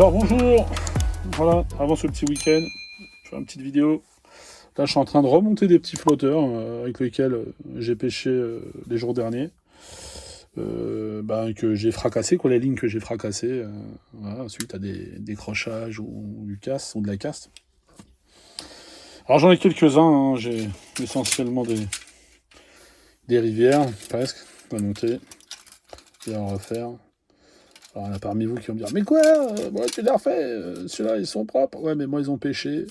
Alors bonjour, voilà, avant ce petit week-end, je fais une petite vidéo. Là je suis en train de remonter des petits flotteurs avec lesquels j'ai pêché les jours derniers. Que j'ai fracassé, quoi, les lignes que j'ai fracassées, voilà, suite à des décrochages ou du casse ou de la casse. Alors j'en ai quelques-uns, hein, j'ai essentiellement des rivières, presque, à noter, et à refaire. Alors il y en a parmi vous qui vont me dire mais quoi, moi tu les refais, ceux-là ils sont propres. Ouais mais moi ils ont pêché.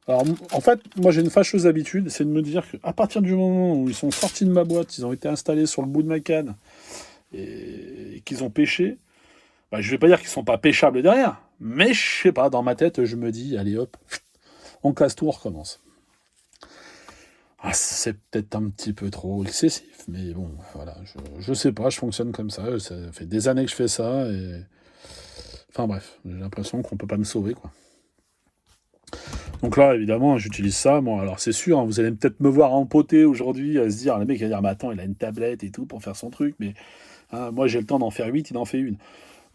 Alors, en fait, moi j'ai une fâcheuse habitude, c'est de me dire qu'à partir du moment où ils sont sortis de ma boîte, ils ont été installés sur le bout de ma canne et qu'ils ont pêché, bah, je vais pas dire qu'ils sont pas pêchables derrière, mais je sais pas, dans ma tête, je me dis, allez hop, on casse tout, on recommence. Ah, c'est peut-être un petit peu trop excessif, mais bon, voilà, je sais pas, je fonctionne comme ça fait des années que je fais ça, et... Enfin bref, j'ai l'impression qu'on peut pas me sauver, quoi. Donc là, évidemment, j'utilise ça. Bon, alors c'est sûr, hein, vous allez peut-être me voir empoter aujourd'hui, à se dire, le mec va dire, mais attends, il a une tablette et tout pour faire son truc, mais hein, moi j'ai le temps d'en faire 8, il en fait une.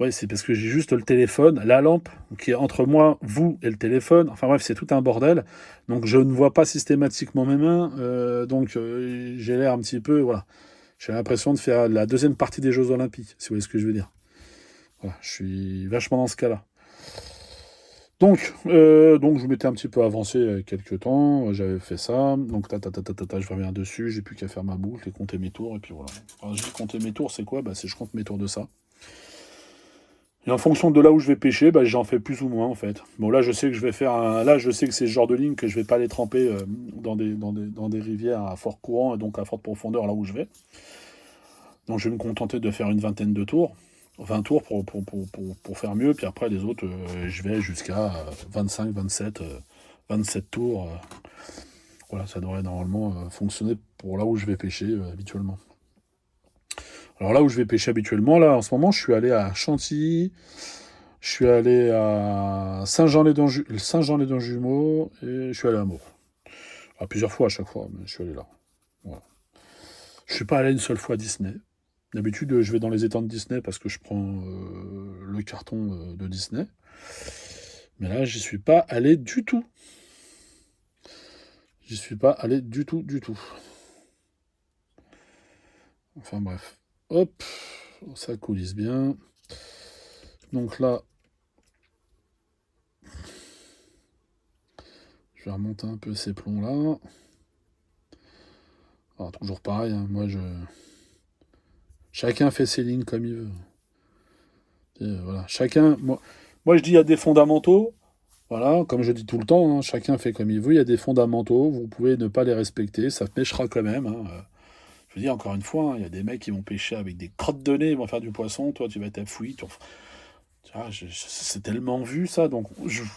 Ouais, c'est parce que j'ai juste le téléphone, la lampe qui est entre moi, vous et le téléphone. Enfin bref, c'est tout un bordel. Donc je ne vois pas systématiquement mes mains. J'ai l'air un petit peu, voilà. J'ai l'impression de faire la deuxième partie des Jeux Olympiques, si vous voyez ce que je veux dire. Voilà, je suis vachement dans ce cas-là. Donc je m'étais un petit peu avancé il y a quelques temps, j'avais fait ça, donc je reviens dessus, j'ai plus qu'à faire ma boucle et compter mes tours, et puis voilà. Alors, je dis compter mes tours, c'est quoi? Bah, c'est je compte mes tours de ça. Et en fonction de là où je vais pêcher, bah, j'en fais plus ou moins en fait. Bon là je sais que je vais faire un... Là je sais que c'est ce genre de ligne que je vais pas les tremper dans des rivières à fort courant et donc à forte profondeur là où je vais. Donc je vais me contenter de faire une vingtaine de tours. 20 tours pour faire mieux, puis après les autres, je vais jusqu'à 25, 27, 27 tours. Voilà, ça devrait normalement fonctionner pour là où je vais pêcher habituellement. Alors là où je vais pêcher habituellement, là en ce moment, je suis allé à Chantilly, je suis allé à Saint-Jean-les-Dents-Jumeaux et je suis allé à Meaux. Ah, plusieurs fois à chaque fois, mais je suis allé là. Voilà. Je suis pas allé une seule fois à Disney. D'habitude, je vais dans les étangs de Disney parce que je prends le carton de Disney. Mais là, j'y suis pas allé du tout. J'y suis pas allé du tout, du tout. Enfin bref. Hop, ça coulisse bien. Donc là, je vais remonter un peu ces plombs-là. Alors, toujours pareil, hein, chacun fait ses lignes comme il veut. Voilà. Moi, je dis il y a des fondamentaux. Voilà, comme je dis tout le temps, hein, chacun fait comme il veut. Il y a des fondamentaux. Vous pouvez ne pas les respecter. Ça pêchera quand même, hein. Je veux dire, encore une fois, hein, il y a des mecs qui vont pêcher avec des crottes de nez, ils vont faire du poisson. Toi, tu vas être à fouille. Tu vois, c'est tellement vu, ça. Donc,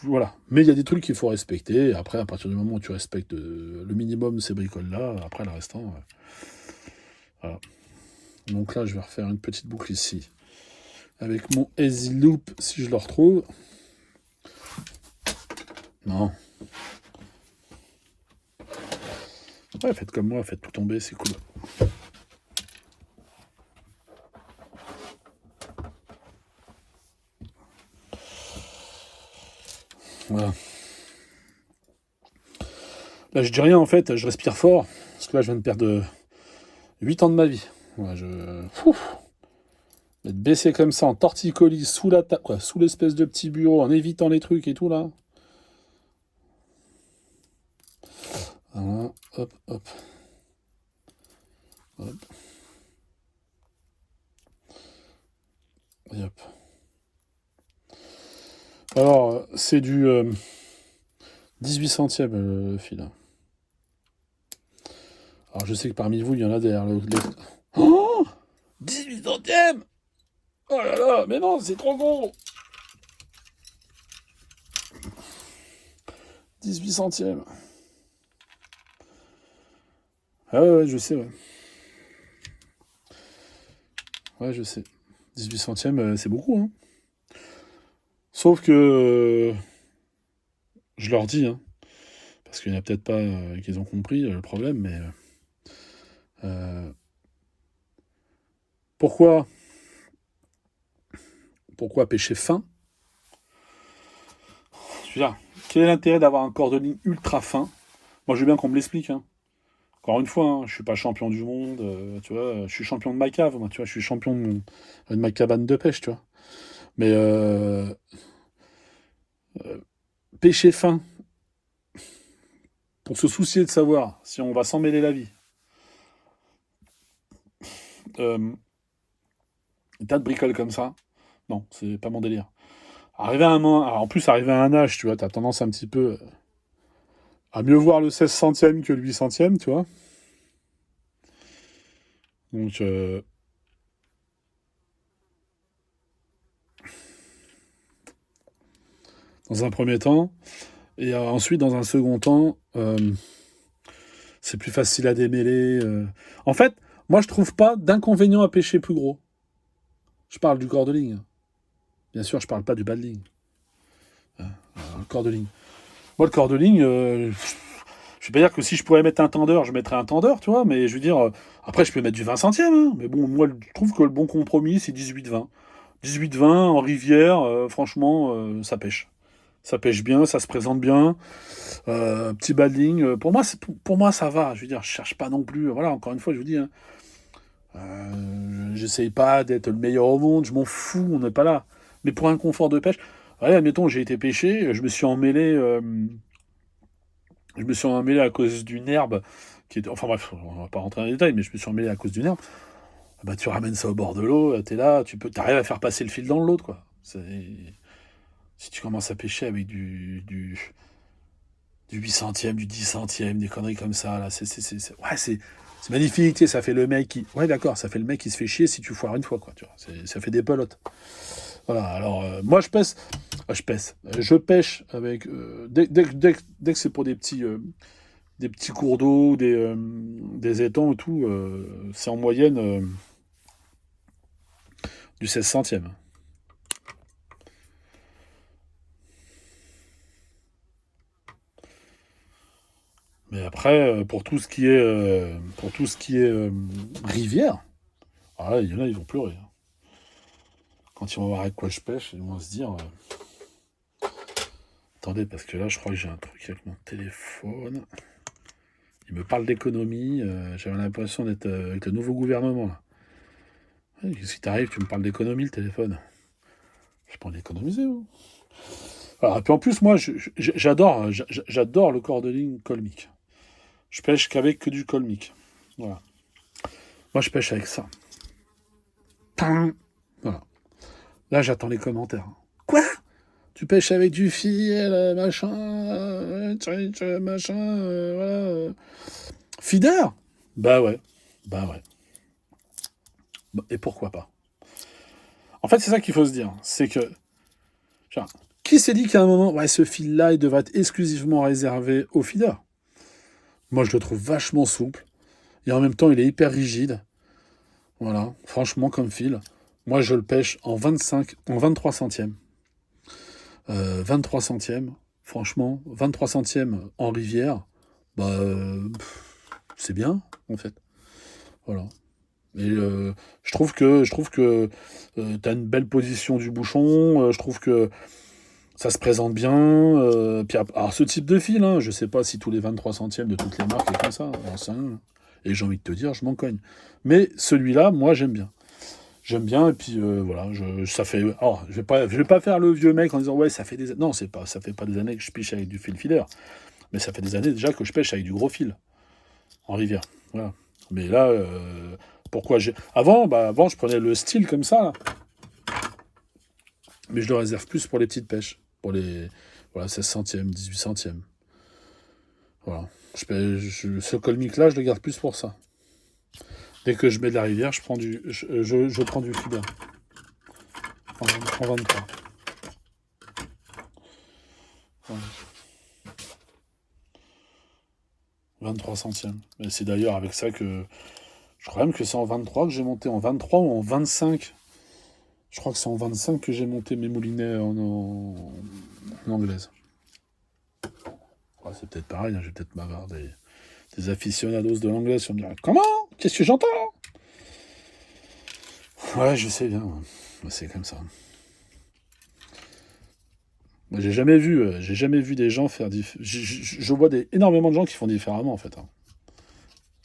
voilà. Mais il y a des trucs qu'il faut respecter. Et après, à partir du moment où tu respectes le minimum de ces bricoles-là, après, le restant. Voilà. Donc là, je vais refaire une petite boucle ici. Avec mon Easy Loop, si je le retrouve. Non. Ouais, faites comme moi, faites tout tomber, c'est cool. Voilà. Là, je dis rien en fait, je respire fort. Parce que là, je viens de perdre 8 ans de ma vie. Ouais, Être baissé comme ça, en torticolis, sous la table, quoi, sous l'espèce de petit bureau, en évitant les trucs et tout là. Voilà, hop, hop, hop, et hop. Alors, c'est du 18 centièmes le fil. Alors, je sais que parmi vous, il y en a derrière Oh, 18 centièmes. Oh là là, mais non, c'est trop gros. 18 centièmes. Ah ouais, je sais, ouais. Ouais, je sais. 18 centièmes, c'est beaucoup, hein. Sauf que, je leur dis, hein, parce qu'il n'y en a peut-être pas qu'ils ont compris le problème, mais euh, pourquoi Pourquoi pêcher fin? Je veux dire, quel est l'intérêt d'avoir un corps de ligne ultra fin? Moi, je veux bien qu'on me l'explique, hein. Encore une fois, hein, je suis pas champion du monde, tu vois, je suis champion de ma cave, moi, tu vois, je suis champion de ma cabane de pêche, tu vois. Mais pêcher fin, pour se soucier de savoir si on va s'en mêler la vie, euh, des tas de bricoles comme ça, non, c'est pas mon délire. Arriver à un moment, alors en plus, arriver à un âge, tu vois, t'as tendance un petit peu à mieux voir le 16 centième que le 8 centième, tu vois. Donc, dans un premier temps, et ensuite, dans un second temps, c'est plus facile à démêler. En fait, moi, je trouve pas d'inconvénient à pêcher plus gros. Je parle du corps de ligne. Bien sûr, je parle pas du bas de ligne. Le corps de ligne. Moi, le corps de ligne, je vais pas dire que si je pourrais mettre un tendeur, je mettrais un tendeur, tu vois, mais je veux dire, après, je peux mettre du 20 centièmes, hein, mais bon, moi, je trouve que le bon compromis, c'est 18-20. 18-20 en rivière, franchement, ça pêche. Ça pêche bien, ça se présente bien. Petit bas de ligne, pour moi, ça va. Je veux dire, je cherche pas non plus. Voilà, encore une fois, je vous dis, hein, j'essaye pas d'être le meilleur au monde, je m'en fous, on n'est pas là. Mais pour un confort de pêche, allez, admettons, j'ai été pêcher, je me suis emmêlé à cause d'une herbe qui était. Enfin bref, on va pas rentrer dans les détails, mais je me suis emmêlé à cause d'une herbe. Ah bah, tu ramènes ça au bord de l'eau, t'es là, t'arrives à faire passer le fil dans l'autre, quoi. Si tu commences à pêcher avec du 8 centième, du 10 centième, des conneries comme ça, là, ouais, c'est magnifique, tu sais, ça fait le mec qui. Ouais, d'accord, ça fait le mec qui se fait chier si tu foires une fois, quoi, tu vois. Ça fait des pelotes. Voilà, alors, moi, je pêche avec. Dès que c'est pour des petits cours d'eau, des étangs et tout, c'est en moyenne du 16 centième. Mais après, pour tout ce qui est rivière, ah là, il y en a, ils vont pleurer, hein. Quand ils vont voir avec quoi je pêche, ils vont se dire attendez, parce que là, je crois que j'ai un truc avec mon téléphone. Il me parle d'économie. J'avais l'impression d'être avec le nouveau gouvernement, là. Ouais, qu'est-ce qui t'arrive? Tu me parles d'économie, le téléphone. Je peux en économiser, vous. Alors, et puis en plus, moi, j'adore le corps de ligne colmique. Je pêche qu'avec que du colmique. Voilà. Moi, je pêche avec ça. Tain. Voilà. Là, j'attends les commentaires. Quoi? Tu pêches avec du fil, machin, machin, voilà. Feeder? Bah ouais. Bah ouais. Bah, et pourquoi pas? En fait, c'est ça qu'il faut se dire. C'est que, genre, qui s'est dit qu'à un moment, ouais, ce fil-là, il devrait être exclusivement réservé au feeder? Moi, je le trouve vachement souple. Et en même temps, il est hyper rigide. Voilà. Franchement, comme fil. Moi, je le pêche en 25, en 23 centièmes. 23 centièmes. Franchement, 23 centièmes en rivière. Bah, c'est bien, en fait. Voilà. Et je trouve que tu as une belle position du bouchon. Je trouve que ça se présente bien. Puis, alors, ce type de fil, hein, je sais pas si tous les 23 centièmes de toutes les marques est comme ça, hein, j'en sais rien. Et j'ai envie de te dire, je m'en cogne. Mais celui-là, moi, j'aime bien. J'aime bien, et puis voilà, ça fait. Alors, je vais pas faire le vieux mec en disant ouais, ça fait des. Non, ça fait pas des années que je pêche avec du fil feeder. Mais ça fait des années déjà que je pêche avec du gros fil en rivière. Voilà. Mais là, pourquoi j'ai. Avant, je prenais le style comme ça, là. Mais je le réserve plus pour les petites pêches. Pour les. Voilà, 16 centièmes, 18 centièmes. Voilà. Ce colmique-là, je le garde plus pour ça. Dès que je mets de la rivière, je prends du feeder. En 23. Voilà. 23 centièmes. Et c'est d'ailleurs avec ça que. Je crois même que c'est en 23 que j'ai monté. En 23 ou en 25. Je crois que c'est en 25 que j'ai monté mes moulinets en anglaise. Ouais, c'est peut-être pareil, hein, je vais peut-être m'avoir des aficionados de l'anglaise qui vont me dire comment? Qu'est-ce que j'entends? Ouais, je sais bien. Ouais. C'est comme ça. Moi, j'ai jamais vu des gens faire je vois énormément de gens qui font différemment, en fait, hein,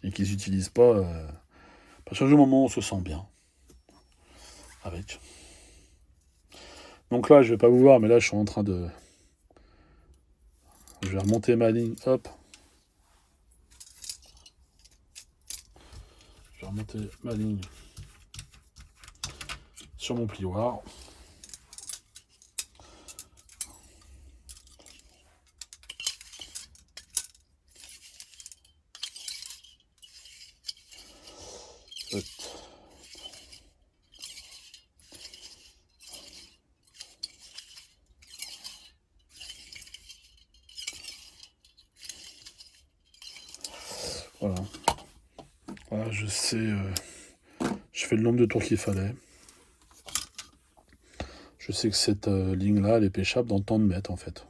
et qui n'utilisent pas. À partir du moment où on se sent bien avec. Donc là, je vais pas vous voir, mais là, je suis en train de. Je vais remonter ma ligne. Hop. Je vais remonter ma ligne sur mon plioir. Hop. Voilà. Voilà, je sais. Je fais le nombre de tours qu'il fallait. Je sais que cette ligne-là, elle est pêchable dans tant de mètres, en fait.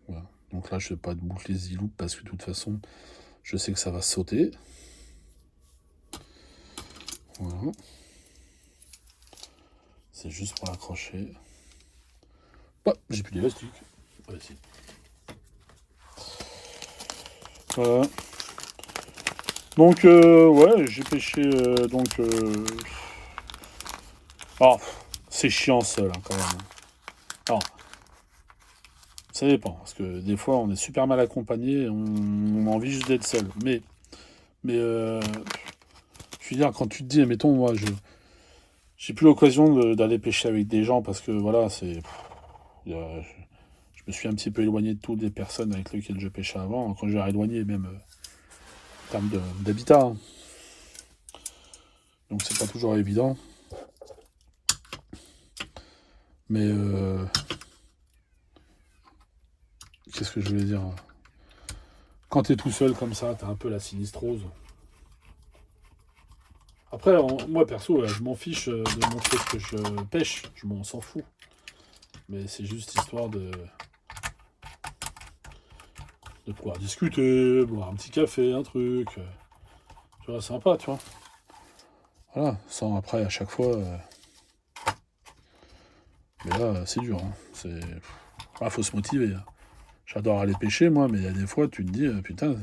Voilà. Donc là, je ne vais pas boucler zilou parce que de toute façon, je sais que ça va sauter. Voilà. C'est juste pour l'accrocher. Ah, j'ai plus d'élastique. Vas-y. Voilà. Donc, ouais, j'ai pêché. Oh, c'est chiant seul, hein, quand même. Alors, ça dépend, parce que des fois, on est super mal accompagné, et on a envie juste d'être seul. Mais je veux dire, quand tu te dis, mettons, moi, j'ai plus l'occasion d'aller pêcher avec des gens parce que voilà, je me suis un petit peu éloigné de toutes les personnes avec lesquelles je pêchais avant, quand j'ai éloigné même en termes d'habitat, hein. Donc c'est pas toujours évident. Mais qu'est-ce que je voulais dire? Quand t'es tout seul comme ça, t'as un peu la sinistrose. Après, moi perso, je m'en fiche de montrer ce que je pêche, je m'en s'en fous. Mais c'est juste histoire de pouvoir discuter, boire un petit café, un truc. Tu vois, sympa, tu vois. Voilà, sans après à chaque fois. Mais là, c'est dur, hein. Ah, faut se motiver, hein. J'adore aller pêcher, moi, mais il y a des fois, tu te dis, putain,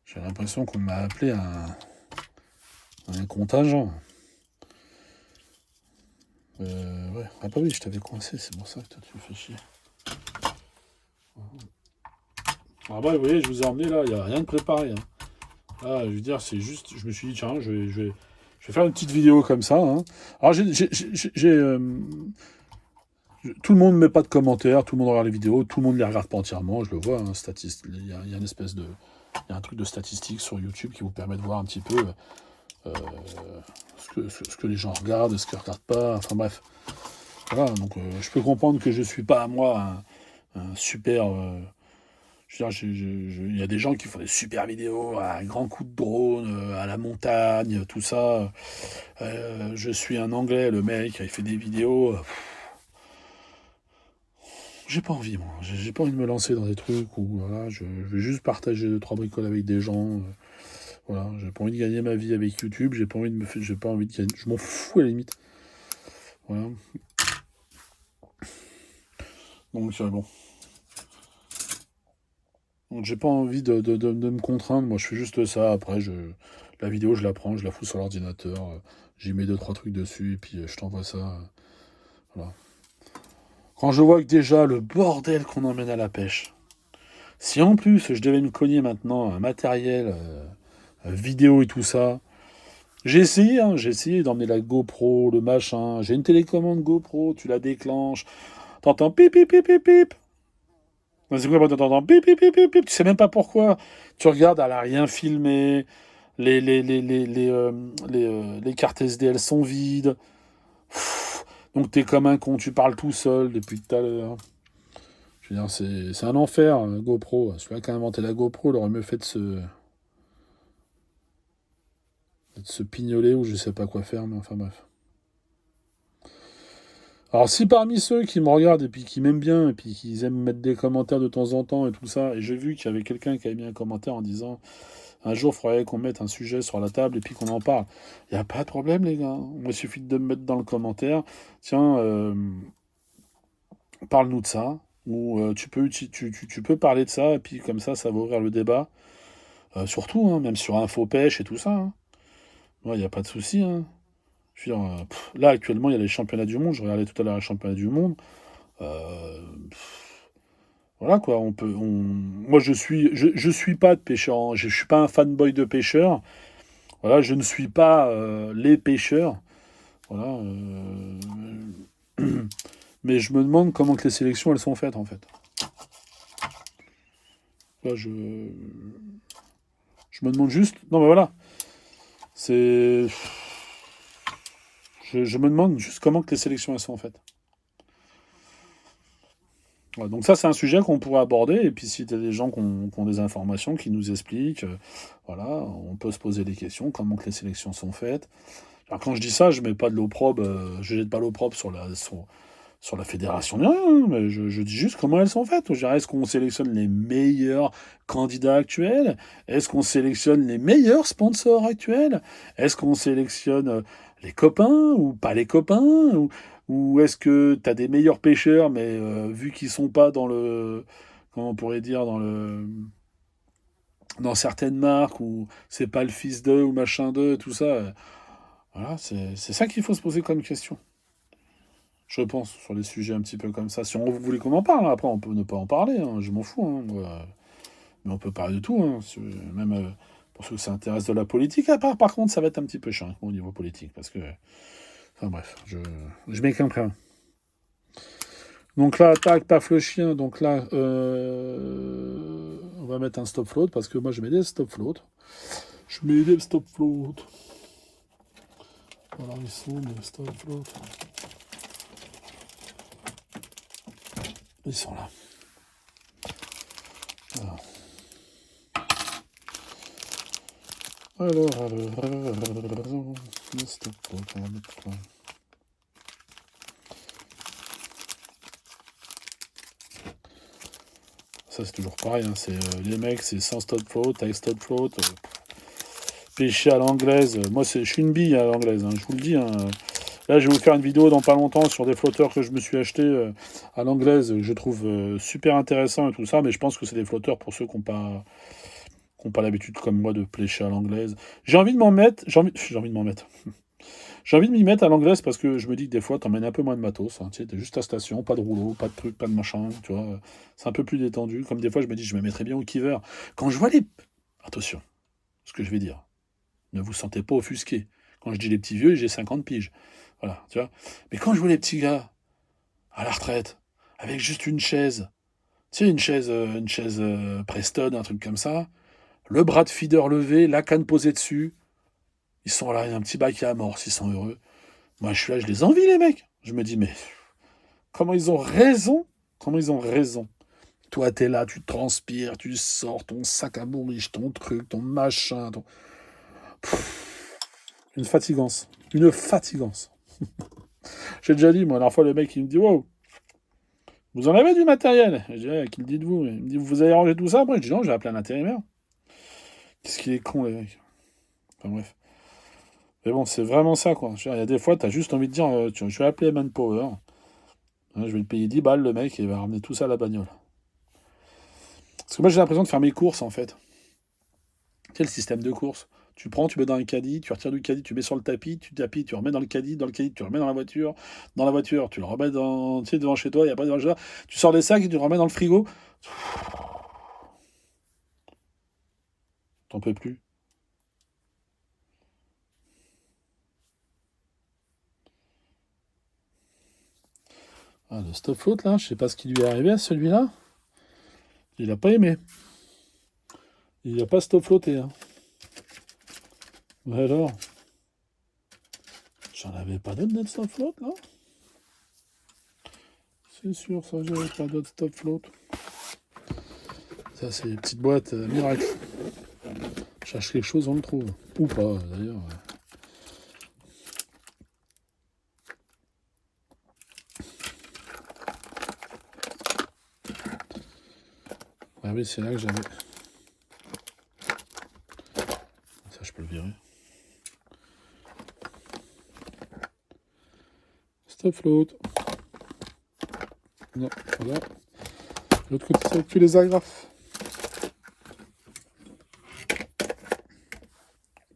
j'ai l'impression qu'on m'a appelé un contingent. Ouais. Ah bah oui, je t'avais coincé, c'est pour ça que toi, tu me fais chier. Ah bah, vous voyez, je vous ai emmené là, il n'y a rien de préparé, hein. Là, je veux dire, c'est juste, je me suis dit, tiens, je vais faire une petite vidéo comme ça, hein. Alors, tout le monde ne met pas de commentaires, tout le monde regarde les vidéos, tout le monde ne les regarde pas entièrement, je le vois, hein, il y a une espèce de... Il y a un truc de statistique sur YouTube qui vous permet de voir un petit peu euh, ce que les gens regardent, ce qu'ils ne regardent pas, enfin bref. Voilà, donc je peux comprendre que je ne suis pas, moi, un super... je veux dire, il y a des gens qui font des super vidéos, un grand coup de drone, à la montagne, tout ça. Je suis un Anglais, le mec, il fait des vidéos. J'ai pas envie, moi. J'ai pas envie de me lancer dans des trucs où voilà, je vais juste partager deux, trois bricoles avec des gens. Voilà, j'ai pas envie de gagner ma vie avec YouTube, j'ai pas envie de gagner. Je m'en fous à la limite. Voilà. Donc bon. Donc j'ai pas envie de me contraindre, moi je fais juste ça, après la vidéo je la prends, je la fous sur l'ordinateur, j'y mets deux, trois trucs dessus et puis je t'envoie ça. Voilà. Quand je vois que déjà le bordel qu'on emmène à la pêche, si en plus je devais me cogner maintenant un matériel vidéo et tout ça, j'ai essayé d'emmener la GoPro, le machin, j'ai une télécommande GoPro, tu la déclenches, t'entends pip pip pip pip pip. C'est quoi, t'entends pip pip pip pip pip, tu sais même pas pourquoi. Tu regardes, elle a rien filmé, les cartes SDL sont vides. Pff, donc t'es comme un con, tu parles tout seul depuis tout à l'heure. Je veux dire, c'est un enfer, GoPro. Celui-là qui a inventé la GoPro, il aurait mieux fait de se pignoler ou je sais pas quoi faire, mais enfin bref. Alors si parmi ceux qui me regardent et puis qui m'aiment bien et puis qui aiment mettre des commentaires de temps en temps et tout ça, et j'ai vu qu'il y avait quelqu'un qui avait mis un commentaire en disant un jour il faudrait qu'on mette un sujet sur la table et puis qu'on en parle. Il n'y a pas de problème les gars. Il suffit de me mettre dans le commentaire. Tiens, Parle-nous de ça. Ou tu peux parler de ça, et puis comme ça va ouvrir le débat. Surtout, hein, même sur Infopêche et tout ça. Hein. Il n'y a pas de souci. Hein. Je veux dire, là, actuellement, il y a les championnats du monde. Je regardais tout à l'heure les championnats du monde. Euh, voilà quoi, moi je suis pas de pêcheur, hein. Je suis pas un fanboy de pêcheurs. Voilà, je ne suis pas les pêcheurs. Voilà, mais je me demande comment que les sélections elles sont faites en fait. Là, je me demande juste. Non mais voilà, c'est. Je me demande juste comment que les sélections elles sont faites. Ouais, donc ça, c'est un sujet qu'on pourrait aborder. Et puis, si tu as des gens qui ont des informations, qui nous expliquent, voilà, on peut se poser des questions, comment que les sélections sont faites. Alors, quand je dis ça, je mets pas de l'opprobre, je jette pas l'opprobre sur la fédération, ni rien, hein, mais je dis juste comment elles sont faites. Je dirais, est-ce qu'on sélectionne les meilleurs candidats actuels? Est-ce qu'on sélectionne les meilleurs sponsors actuels? Est-ce qu'on sélectionne les copains ou pas les copains? Ou est-ce que tu as des meilleurs pêcheurs, mais vu qu'ils sont pas dans le, comment on pourrait dire, dans certaines marques, ou c'est pas le fils d'eux ou machin d'eux, tout ça, voilà, c'est ça qu'il faut se poser comme question. Je pense, sur les sujets un petit peu comme ça. Si on voulait qu'on en parle, hein, après on peut ne pas en parler, hein, je m'en fous. Hein, moi. Mais on peut parler de tout, hein, même pour ceux qui s'intéressent de la politique. À part, par contre, ça va être un petit peu chiant au niveau politique, parce que... Enfin bref, je m'écris rien. Donc là, tac, paf le chien. Donc là, on va mettre un stop float, parce que moi je mets des stop float. Je mets des stop float. Voilà, ils sont des stop float. Ils sont là. Alors, le stop float, on va mettre quoi? Ça c'est toujours pareil, hein, c'est les mecs, c'est sans stop float, avec stop float, pêcher à l'anglaise. Moi, je suis une bille à l'anglaise, hein, je vous le dis. Hein. Là, je vais vous faire une vidéo dans pas longtemps sur des flotteurs que je me suis acheté à l'anglaise, que je trouve super intéressant et tout ça, mais je pense que c'est des flotteurs pour ceux qui ont pas l'habitude comme moi de pêcher à l'anglaise. J'ai envie de m'en mettre, j'ai envie de m'en mettre. J'ai envie de m'y mettre à l'anglaise parce que je me dis que des fois, t'emmènes un peu moins de matos. Hein, tu sais, t'es juste à station, pas de rouleau, pas de truc, pas de machin, tu vois. C'est un peu plus détendu. Comme des fois, je me dis, je me mettrais bien au kiver. Quand je vois les... Attention, ce que je vais dire. Ne vous sentez pas offusqué. Quand je dis les petits vieux, j'ai 50 piges. Voilà, tu vois. Mais quand je vois les petits gars à la retraite, avec juste une chaise, tu sais, une chaise Preston, un truc comme ça, le bras de feeder levé, la canne posée dessus, ils sont là, il y a un petit bac qui amorce, ils sont heureux. Moi, je suis là, je les envie, les mecs. Je me dis, mais comment ils ont raison? Comment ils ont raison? Toi, t'es là, tu transpires, tu sors ton sac à bourriche, ton truc, ton machin. Une fatigance. Une fatigance. J'ai déjà dit, moi, la dernière fois, le mec, il me dit, wow, vous en avez du matériel? Je dis, ouais, qui le dites-vous? Il me dit, vous avez rangé tout ça? Après, je dis, non, j'ai appelé un intérimaire. Qu'est-ce qu'il est con, les mecs. Enfin, bref. Mais bon, c'est vraiment ça, quoi. Il y a des fois, t'as juste envie de dire, je vais appeler Manpower. Hein, je vais le payer 10 balles, le mec, et il va ramener tout ça à la bagnole. Parce que moi, j'ai l'impression de faire mes courses, en fait. Tu sais, le système de course. Tu prends, tu mets dans un caddie, tu retires du caddie, tu mets sur le tapis, tu remets dans le caddie, tu remets dans la voiture, tu le remets dans, tu sais, devant chez toi, il n'y a pas devant chez toi, tu sors des sacs et tu le remets dans le frigo. T'en peux plus. Ah, le stop float, là, je sais pas ce qui lui est arrivé à celui-là. Il a pas aimé. Il a pas stop flotté. Hein. Mais alors, j'en avais pas d'autres net stop float, là. C'est sûr, ça, j'avais pas d'autres stop float. Ça, c'est les petites boîtes miracle. On cherche quelque chose, on le trouve. Ou pas, d'ailleurs. Ah oui, c'est là que j'avais. Ça, je peux le virer. Stop float. Non, voilà. L'autre côté, c'est que les agrafes.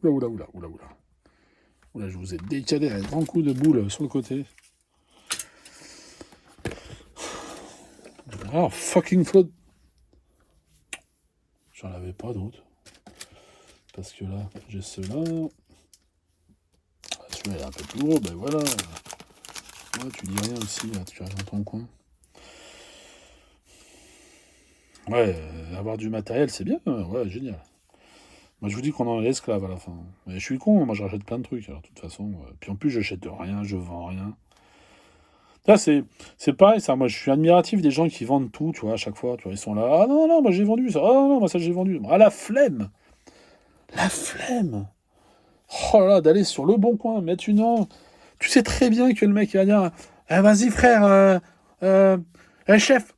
Oula, oula, oula, oula, oula. Oula, je vous ai décalé un grand coup de boule sur le côté. Ah, fucking flotte. J'en avais pas d'autres. Parce que là, j'ai ceux-là. Ah, celui-là est un peu plus gros, ben voilà. Ouais, tu dis rien aussi, là, tu restes dans ton coin. Ouais, avoir du matériel, c'est bien, ouais, génial. Moi, je vous dis qu'on en est esclave à la fin. Mais je suis con, moi, je rachète plein de trucs, alors, de toute façon. Puis en plus, je n'achète rien, je vends rien. Là, c'est pareil, ça. Moi, je suis admiratif des gens qui vendent tout, tu vois, à chaque fois. Tu vois, ils sont là. Ah non, non, moi, j'ai vendu ça. Ah non, moi, ça, j'ai vendu. Ah, la flemme! La flemme! Oh là là, d'aller sur le bon coin, mettre une an. Tu sais très bien que le mec, il va dire vas-y, frère, chef,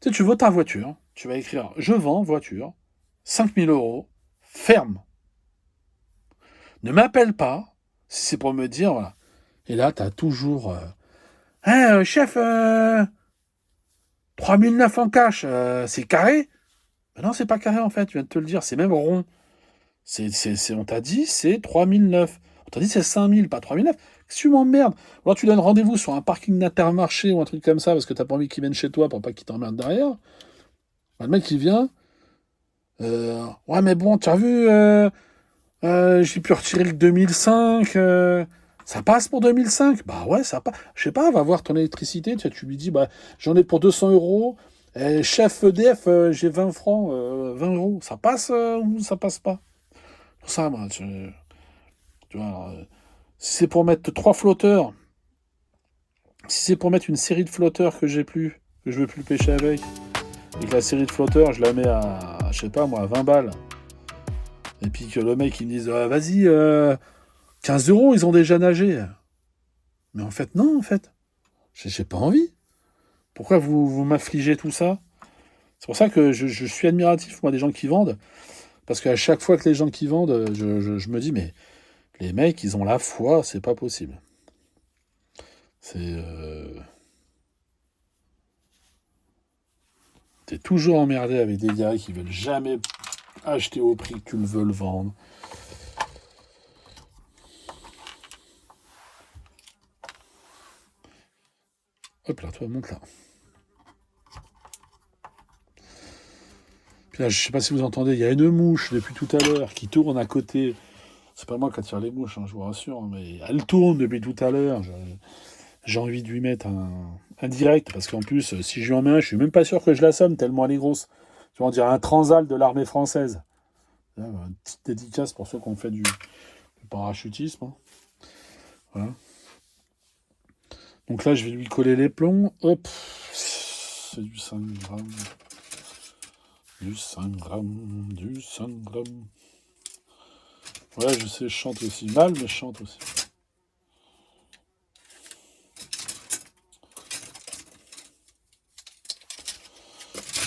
tu veux ta voiture. Tu vas écrire je vends voiture, 5 000 euros, ferme. Ne m'appelle pas si c'est pour me dire, voilà. Et là, t'as toujours chef, 3009 en cash, c'est carré? Ben non, c'est pas carré en fait, tu viens de te le dire, c'est même rond. On t'a dit c'est 3009. On t'a dit c'est 5000, pas 3009. Si tu m'emmerdes, alors tu donnes rendez-vous sur un parking d'Intermarché ou un truc comme ça parce que t'as pas envie qu'il vienne chez toi pour pas qu'il t'emmerde derrière. Ben, le mec il vient. Ouais, mais bon, tu as vu, j'ai pu retirer le 2005. Ça passe pour 2005? Bah ouais, ça passe. Je sais pas, va voir ton électricité. Tu lui dis, bah, j'en ai pour 200 euros. Chef EDF, j'ai 20 francs, 20 euros. Ça passe ou ça passe pas? Pour ça, moi, tu vois, alors, si c'est pour mettre 3 flotteurs, si c'est pour mettre une série de flotteurs que j'ai plus, que je veux plus pêcher avec, et que la série de flotteurs, je la mets à je sais pas moi, à 20 balles, et puis que le mec il me dise vas-y, 15 euros, ils ont déjà nagé. Mais en fait, non, en fait. J'ai pas envie. Pourquoi vous m'affligez tout ça? C'est pour ça que je suis admiratif, moi, des gens qui vendent. Parce qu'à chaque fois que les gens qui vendent, je me dis, mais les mecs, ils ont la foi, c'est pas possible. C'est. T'es toujours emmerdé avec des gars qui veulent jamais acheter au prix que tu le veux le vendre. Hop là, toi, monte là. Puis là, je sais pas si vous entendez, il y a une mouche depuis tout à l'heure qui tourne à côté. C'est pas moi qui attire les mouches, hein, je vous rassure, hein, mais elle tourne depuis tout à l'heure. J'ai envie de lui mettre un direct, parce qu'en plus, si je lui en mets un, je suis même pas sûr que je l'assomme, tellement elle est grosse. Tu vas en dire un transal de l'armée française. Là, une petite dédicace pour ceux qui ont fait du parachutisme, hein. Voilà. Donc là, je vais lui coller les plombs. Hop. C'est du 5 grammes. Du 5 grammes. Du 5 grammes. Ouais, je sais, je chante aussi. Mal, mais je chante aussi.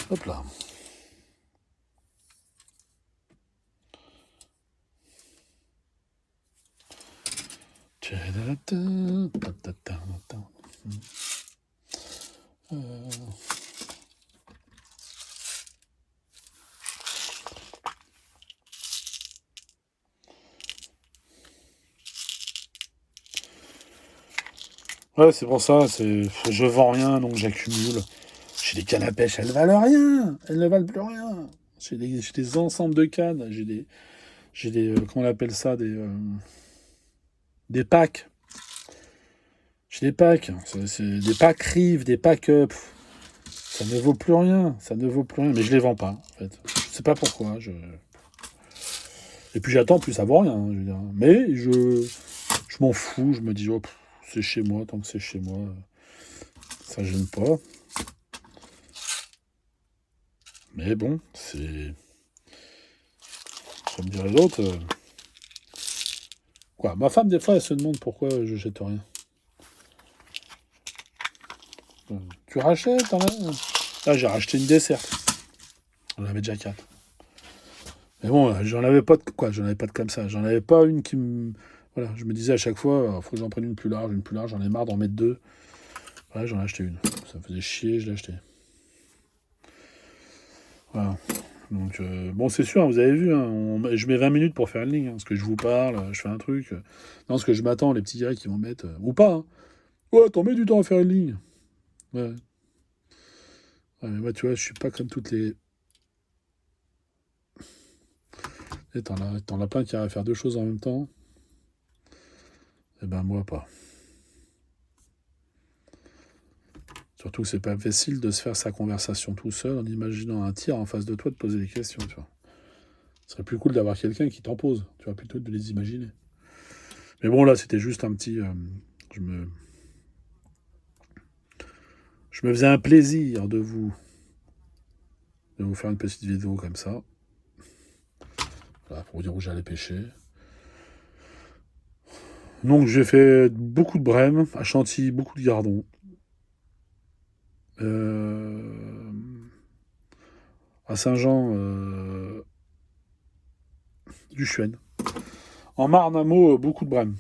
Hop là. Ouais, c'est pour ça, je vends rien, donc j'accumule. J'ai des cannes à pêche, elles valent rien. Elles ne valent plus rien. J'ai des ensembles de cannes, j'ai des comment on appelle ça, des packs. J'ai des packs. C'est des packs Rive, des packs up. Ça ne vaut plus rien. Ça ne vaut plus rien. Mais je les vends pas, en fait. Je sais pas pourquoi. Et puis j'attends, plus ça vaut rien, hein, je veux dire. Mais je m'en fous. Je me dis, oh, c'est chez moi, tant que c'est chez moi, ça gêne pas. Mais bon, c'est. Comme dirait l'autre. Quoi, ma femme, des fois, elle se demande pourquoi je jette rien. Tu rachètes, hein, là? Là, j'ai racheté une desserte. J'en avais déjà 4. Mais bon, j'en avais pas de quoi, j'en avais pas de comme ça. J'en avais pas une qui me. Voilà, je me disais à chaque fois, il faut que j'en prenne une plus large, j'en ai marre d'en mettre deux. Ouais, j'en ai acheté une. Ça me faisait chier, je l'ai acheté. Voilà. Donc, bon, c'est sûr, hein, vous avez vu, hein, je mets 20 minutes pour faire une ligne. Hein, parce que je vous parle, je fais un truc. Non, ce que je m'attends, les petits gars qui vont mettre. Ou pas, hein. Ouais, t'en mets du temps à faire une ligne. Ouais. Ouais, mais moi, tu vois, je suis pas comme toutes les. Et t'en as plein qui arrivent à faire deux choses en même temps. Eh ben, moi, pas. Surtout que c'est pas facile de se faire sa conversation tout seul en imaginant un tir en face de toi de poser des questions, tu vois. Ce serait plus cool d'avoir quelqu'un qui t'en pose, tu vois, plutôt que de les imaginer. Mais bon, là, c'était juste un petit. Je me, je me faisais un plaisir de vous faire une petite vidéo comme ça. Voilà, pour vous dire où j'allais pêcher. Donc, j'ai fait beaucoup de brèmes, à Chantilly, beaucoup de gardons. Euh, à Saint-Jean, du chuen. En Marne, un mot, beaucoup de brèmes.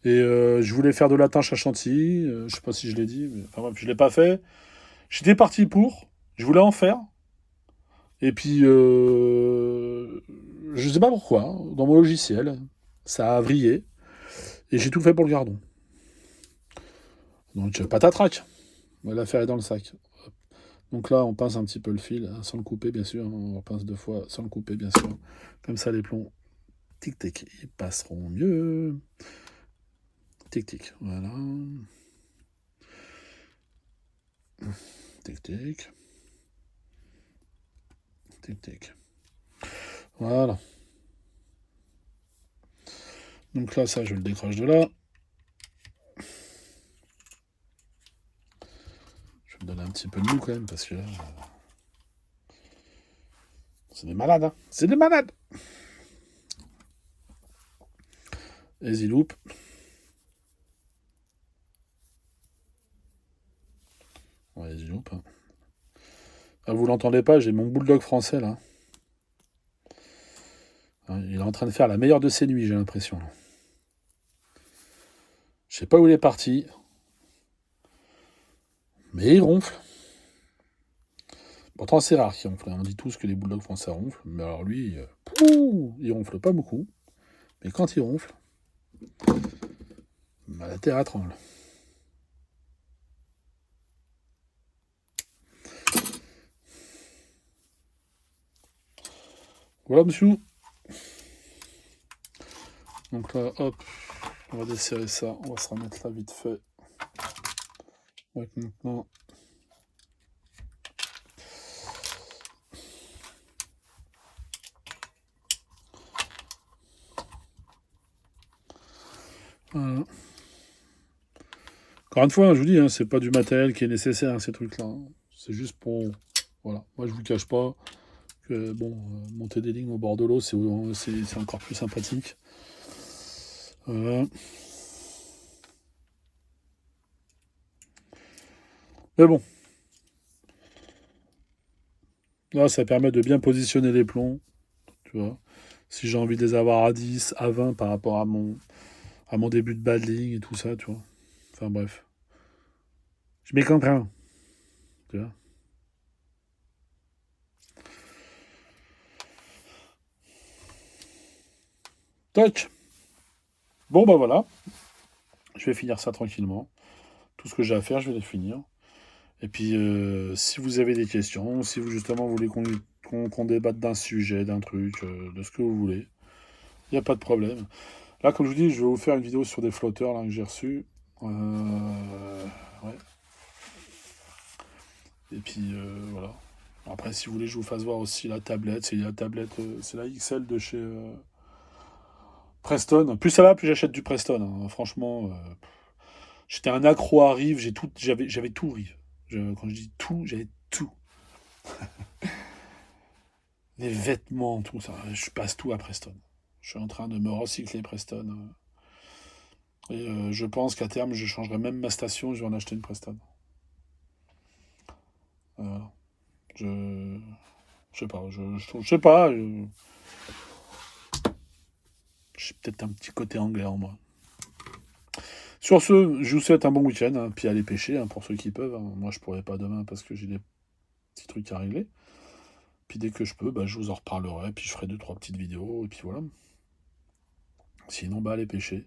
Et je voulais faire de la tinche à Chantilly. Je sais pas si je l'ai dit, mais enfin bref, je l'ai pas fait. J'étais parti pour. Je voulais en faire. Et puis, je sais pas pourquoi, hein, dans mon logiciel, ça a vrillé. Et j'ai tout fait pour le gardon. Donc, patatrac. L'affaire est dans le sac. Donc là, on pince un petit peu le fil, hein, sans le couper, bien sûr. On pince deux fois, sans le couper, bien sûr. Comme ça, les plombs, tic-tic, ils passeront mieux. Tic-tic, voilà. Tic-tic. Tic-tic. Voilà. Donc là, ça, je le décroche de là. Je vais me donner un petit peu de mou quand même, parce que là, c'est des malades, hein. C'est des malades. Easy loop. Ouais, easy loop. Hein. Ah, vous l'entendez pas, j'ai mon bulldog français là. Hein, il est en train de faire la meilleure de ses nuits, j'ai l'impression. Je sais pas où il est parti, mais il ronfle. Pourtant, c'est rare qu'il ronfle. Hein. On dit tous que les bulldogs français ronflent, mais alors lui, il ronfle pas beaucoup. Mais quand il ronfle, bah, la terre tremble. Voilà, monsieur. Donc là, hop, on va desserrer ça. On va se remettre là vite fait. Donc maintenant, voilà. Encore une fois, hein, je vous dis, hein, c'est pas du matériel qui est nécessaire, hein, ces trucs-là. Hein. C'est juste pour. Voilà. Moi, je vous cache pas que, bon, monter des lignes au bord de l'eau, c'est encore plus sympathique. Euh, Mais bon, là, ça permet de bien positionner les plombs, tu vois. Si j'ai envie de les avoir à 10, à 20 par rapport à mon début de bas de ligne et tout ça, tu vois. Enfin bref. Je m'y comprends, tu vois. Toc. Bon, bah voilà. Je vais finir ça tranquillement. Tout ce que j'ai à faire, je vais les finir. Et puis, si vous avez des questions, si vous justement voulez qu'on débatte d'un sujet, d'un truc, de ce que vous voulez, il n'y a pas de problème. Là, comme je vous dis, je vais vous faire une vidéo sur des flotteurs là, que j'ai reçus. Ouais. Et puis, voilà. Après, si vous voulez, je vous fasse voir aussi la tablette. C'est la tablette, c'est la XL de chez Preston. Plus ça va, plus j'achète du Preston. Hein. Franchement, j'étais un accro à Rive. J'avais tout Rive. Quand je dis tout, j'avais tout. Les vêtements, tout ça. Je passe tout à Preston. Je suis en train de me recycler Preston. Et je pense qu'à terme, je changerai même ma station. Je vais en acheter une Preston. Voilà. Je, je sais pas. Je sais pas. J'ai peut-être un petit côté anglais en moi. Sur ce, je vous souhaite un bon week-end, hein, puis allez pêcher, hein, pour ceux qui peuvent, hein. Moi, je pourrais pas demain parce que j'ai des petits trucs à régler. Puis dès que je peux, bah, je vous en reparlerai, puis je ferai deux, trois petites vidéos, et puis voilà. Sinon, bah, allez pêcher.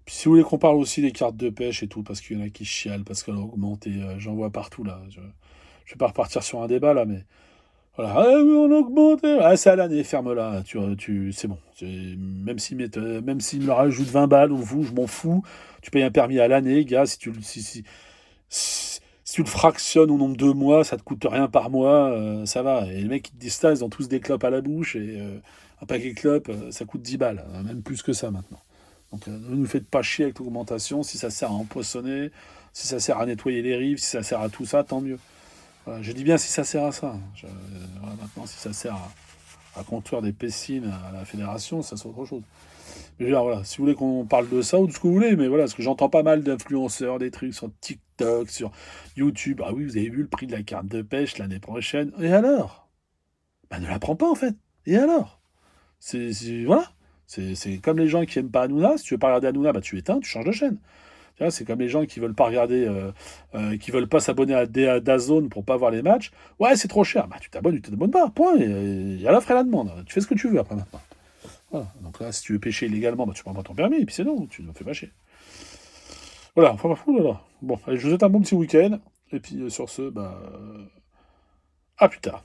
Puis si vous voulez qu'on parle aussi des cartes de pêche et tout, parce qu'il y en a qui chialent, parce qu'elle a augmenté, j'en vois partout là. Je vais pas repartir sur un débat là, mais voilà. Ah oui, on a augmenté. Ah, c'est à l'année, ferme-la. C'est bon. Même s'ils me rajoutent 20 balles ou vous, je m'en fous. Tu payes un permis à l'année, gars. Si tu le fractionnes au nombre de mois, ça te coûte rien par mois, ça va. Et les mecs qui te disent ça, ils ont tous des clopes à la bouche, et un paquet de clopes, ça coûte 10 balles, hein, même plus que ça maintenant. Donc ne nous faites pas chier avec l'augmentation. Si ça sert à empoisonner, si ça sert à nettoyer les rives, si ça sert à tout ça, tant mieux. Voilà, je dis bien si ça sert à ça. Voilà, maintenant, si ça sert à construire des piscines à la fédération, ça c'est autre chose. Mais je veux dire, voilà, si vous voulez qu'on parle de ça ou de ce que vous voulez, mais voilà, parce que j'entends pas mal d'influenceurs, des trucs sur TikTok, sur YouTube. Ah oui, vous avez vu le prix de la carte de pêche l'année prochaine. Et alors? Bah ne la prends pas en fait. Et alors? Voilà. C'est comme les gens qui aiment pas Hanouna. Si tu veux pas regarder Hanouna, bah tu éteins, tu changes de chaîne. Tu vois, c'est comme les gens qui veulent pas regarder, qui veulent pas s'abonner à DAZN pour pas voir les matchs. Ouais, c'est trop cher. Bah tu t'abonnes, tu t'abonnes pas. Point. Il y a l'offre et la demande. Tu fais ce que tu veux après maintenant. Voilà. Donc là, si tu veux pêcher illégalement, bah tu prends pas ton permis et puis c'est non, tu ne me fais pas chier. Voilà. Enfin, fou là, là. Bon, allez, je vous souhaite un bon petit week-end. Et puis sur ce, bah à plus tard.